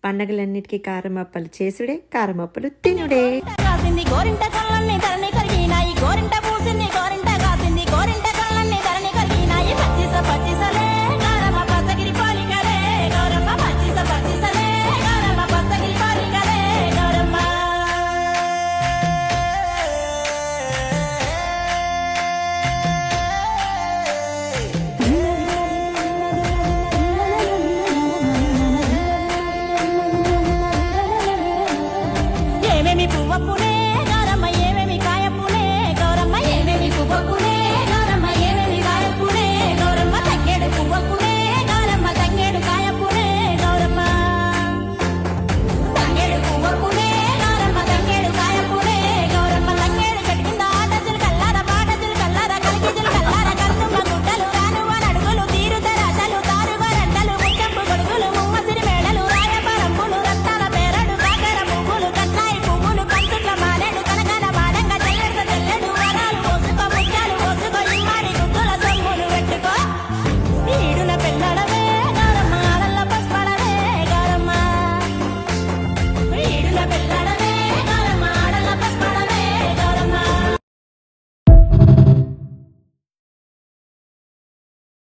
పండగలన్నిటికీ కారమప్పలు చేసుడే, కారమప్పలు తినుడే. గోరింట కళ్ళన్ని ధరణి కలిగినాయి, గోరింట పూసింది గోరింట కాసింది, గోరింట కళ్ళన్ని ధరణి కలిగినాయి. పచ్చిస పచ్చిసలే గౌరమ్మ పచ్చగిరి పాలికలే, గౌరమ్మ పచ్చిస పచ్చిసలే గౌరమ్మ పచ్చగిరి పాలికలే గౌరమ్మ. ఏమేమి పువ్వప్పునే